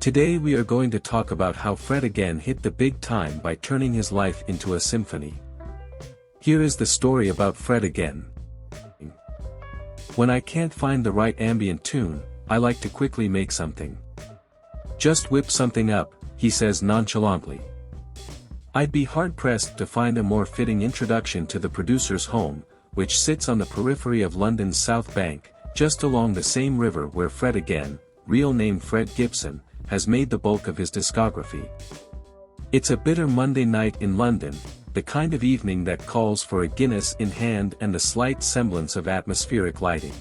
Today we are going to talk about how Fred again hit the big time by turning his life into a symphony. Here is the story about Fred again. When I can't find the right ambient tune, I like to quickly make something. Just whip something up, he says nonchalantly. I'd be hard-pressed to find a more fitting introduction to the producer's home, which sits on the periphery of London's South Bank, just along the same river where Fred again, real name Fred Gibson, has made the bulk of his discography. It's a bitter Monday night in London, the kind of evening that calls for a Guinness in hand and a slight semblance of atmospheric lighting.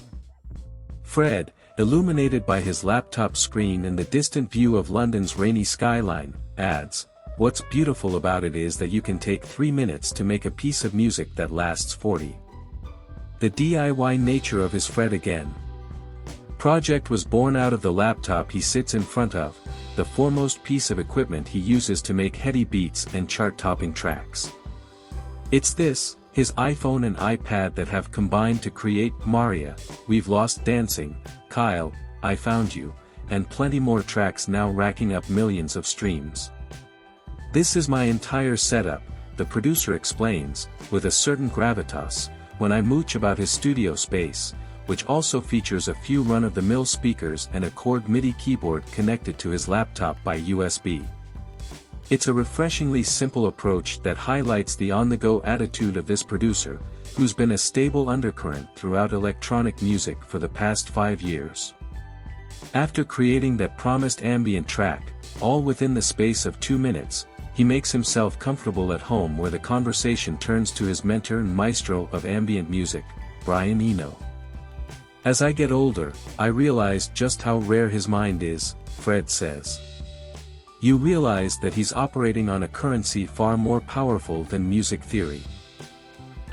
Fred, illuminated by his laptop screen and the distant view of London's rainy skyline, adds, "What's beautiful about it is that you can take 3 minutes to make a piece of music that lasts 40. The DIY nature of his Fred again project was born out of the laptop he sits in front of, the foremost piece of equipment he uses to make heady beats and chart-topping tracks. It's this, his iPhone and iPad that have combined to create Maria, We've Lost Dancing, Kyle, I Found You, and plenty more tracks now racking up millions of streams. This is my entire setup, the producer explains, with a certain gravitas, when I mooch about his studio space, which also features a few run-of-the-mill speakers and a Chord MIDI keyboard connected to his laptop by USB. It's a refreshingly simple approach that highlights the on-the-go attitude of this producer, who's been a stable undercurrent throughout electronic music for the past 5 years. After creating that promised ambient track, all within the space of 2 minutes, he makes himself comfortable at home where the conversation turns to his mentor and maestro of ambient music, Brian Eno. As I get older, I realize just how rare his mind is, Fred says. You realize that he's operating on a currency far more powerful than music theory.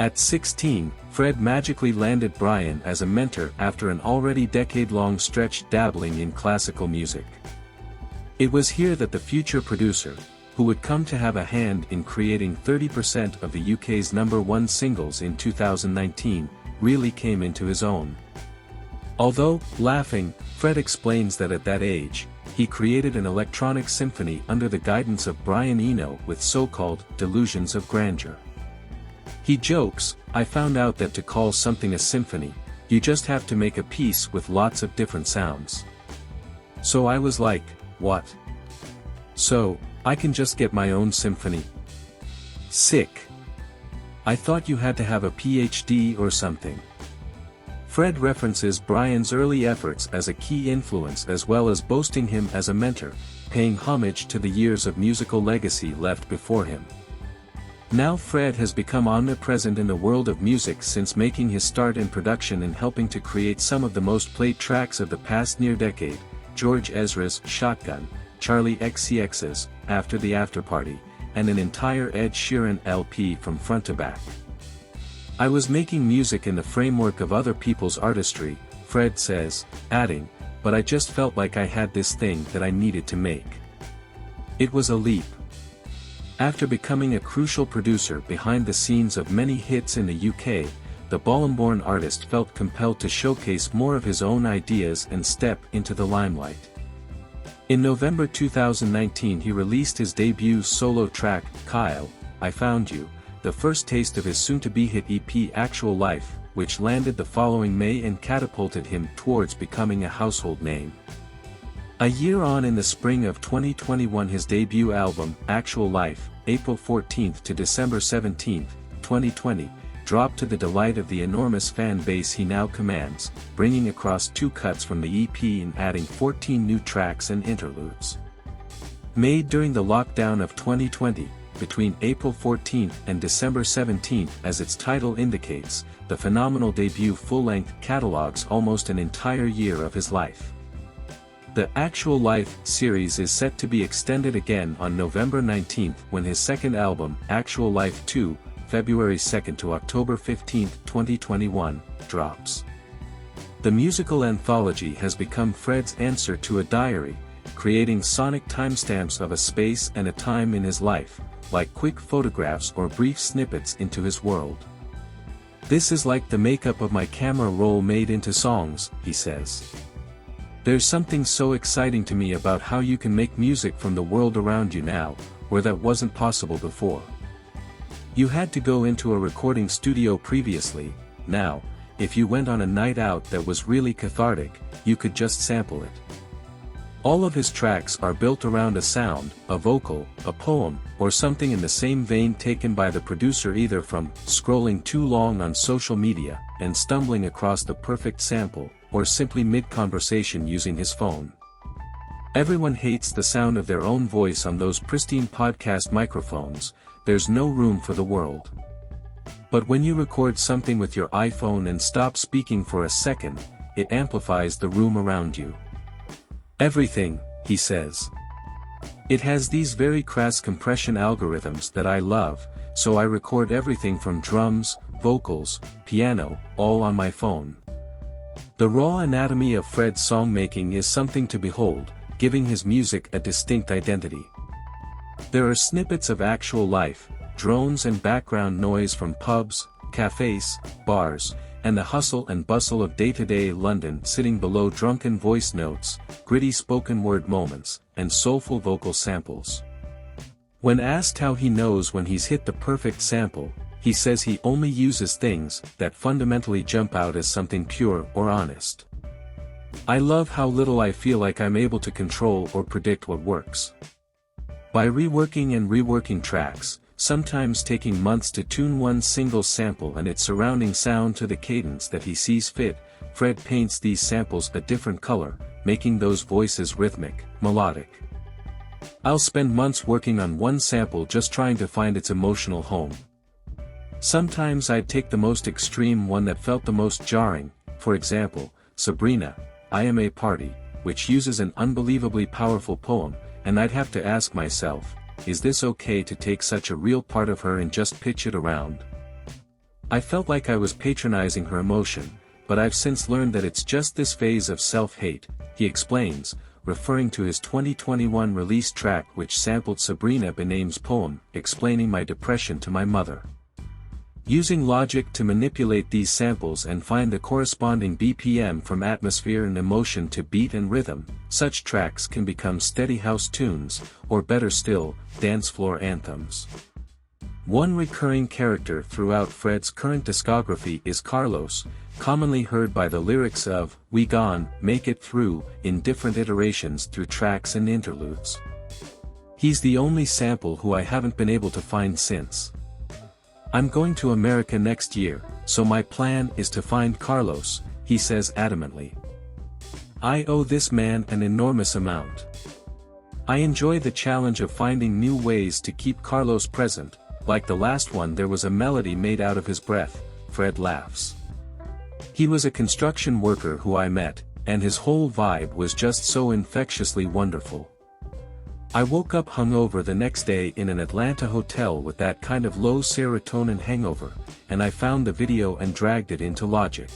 At 16, Fred magically landed Brian as a mentor after an already decade-long stretch dabbling in classical music. It was here that the future producer, who would come to have a hand in creating 30% of the UK's #1 singles in 2019, really came into his own. Although, laughing, Fred explains that at that age, he created an electronic symphony under the guidance of Brian Eno with so-called delusions of grandeur. He jokes, I found out that to call something a symphony, you just have to make a piece with lots of different sounds. So I was like, what? So, I can just get my own symphony? Sick. I thought you had to have a PhD or something. Fred references Brian's early efforts as a key influence as well as boasting him as a mentor, paying homage to the years of musical legacy left before him. Now Fred has become omnipresent in the world of music since making his start in production and helping to create some of the most played tracks of the past near decade, George Ezra's Shotgun, Charlie XCX's After the Afterparty, and an entire Ed Sheeran LP from front to back. I was making music in the framework of other people's artistry, Fred says, adding, but I just felt like I had this thing that I needed to make. It was a leap. After becoming a crucial producer behind the scenes of many hits in the UK, the Baltimore artist felt compelled to showcase more of his own ideas and step into the limelight. In November 2019 he released his debut solo track, Kyle, I Found You, the first taste of his soon-to-be hit EP Actual Life, which landed the following May and catapulted him towards becoming a household name. A year on, in the spring of 2021, his debut album, Actual Life, April 14th to December 17th, 2020, dropped to the delight of the enormous fan base he now commands, bringing across 2 cuts from the EP and adding 14 new tracks and interludes. Made during the lockdown of 2020, between April 14th and December 17th as its title indicates, the phenomenal debut full-length catalogues almost an entire year of his life. The Actual Life series is set to be extended again on November 19th when his second album, Actual Life 2, February 2nd to October 15th, 2021, drops. The musical anthology has become Fred's answer to a diary, creating sonic timestamps of a space and a time in his life, like quick photographs or brief snippets into his world. This is like the makeup of my camera roll made into songs, he says. There's something so exciting to me about how you can make music from the world around you now, where that wasn't possible before. You had to go into a recording studio previously. Now, if you went on a night out that was really cathartic, you could just sample it. All of his tracks are built around a sound, a vocal, a poem, or something in the same vein taken by the producer, either from scrolling too long on social media and stumbling across the perfect sample, or simply mid-conversation using his phone. Everyone hates the sound of their own voice on those pristine podcast microphones. There's no room for the world. But when you record something with your iPhone and stop speaking for a second, it amplifies the room around you. Everything, he says. It has these very crass compression algorithms that I love, so I record everything from drums, vocals, piano, all on my phone. The raw anatomy of Fred's songmaking is something to behold, giving his music a distinct identity. There are snippets of actual life, drones and background noise from pubs, cafes, bars, and the hustle and bustle of day-to-day London sitting below drunken voice notes, gritty spoken word moments, and soulful vocal samples. When asked how he knows when he's hit the perfect sample, he says he only uses things that fundamentally jump out as something pure or honest. I love how little I feel like I'm able to control or predict what works. By reworking and reworking tracks, sometimes taking months to tune one single sample and its surrounding sound to the cadence that he sees fit, Fred paints these samples a different color, making those voices rhythmic, melodic. I'll spend months working on one sample just trying to find its emotional home. Sometimes I'd take the most extreme one that felt the most jarring, for example, Sabrina, I Am a Party, which uses an unbelievably powerful poem, and I'd have to ask myself, is this okay to take such a real part of her and just pitch it around? I felt like I was patronizing her emotion, but I've since learned that it's just this phase of self-hate, he explains, referring to his 2021 release track which sampled Sabrina Benam's poem, explaining my depression to my mother. Using logic to manipulate these samples and find the corresponding BPM from atmosphere and emotion to beat and rhythm, such tracks can become steady house tunes, or better still, dance floor anthems. One recurring character throughout Fred's current discography is Carlos, commonly heard by the lyrics of "We Gone, Make It Through" in different iterations through tracks and interludes. He's the only sample who I haven't been able to find since. I'm going to America next year, so my plan is to find Carlos, he says adamantly. I owe this man an enormous amount. I enjoy the challenge of finding new ways to keep Carlos present, like the last one there was a melody made out of his breath, Fred laughs. He was a construction worker who I met, and his whole vibe was just so infectiously wonderful. I woke up hungover the next day in an Atlanta hotel with that kind of low serotonin hangover, and I found the video and dragged it into Logic.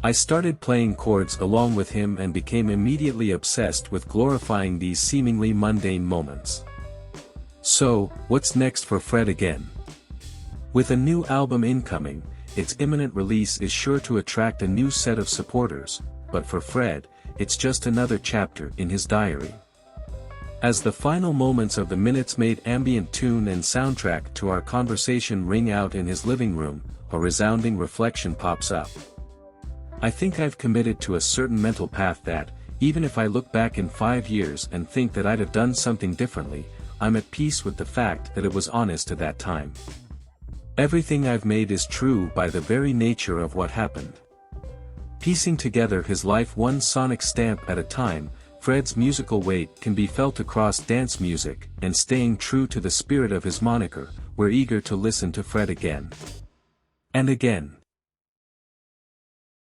I started playing chords along with him and became immediately obsessed with glorifying these seemingly mundane moments. So, what's next for Fred again? With a new album incoming, its imminent release is sure to attract a new set of supporters, but for Fred, it's just another chapter in his diary. As the final moments of the minutes-made ambient tune and soundtrack to our conversation ring out in his living room, a resounding reflection pops up. I think I've committed to a certain mental path that, even if I look back in 5 years and think that I'd have done something differently, I'm at peace with the fact that it was honest at that time. Everything I've made is true by the very nature of what happened. Piecing together his life one sonic stamp at a time, Fred's musical weight can be felt across dance music, and staying true to the spirit of his moniker, we're eager to listen to Fred again. And again.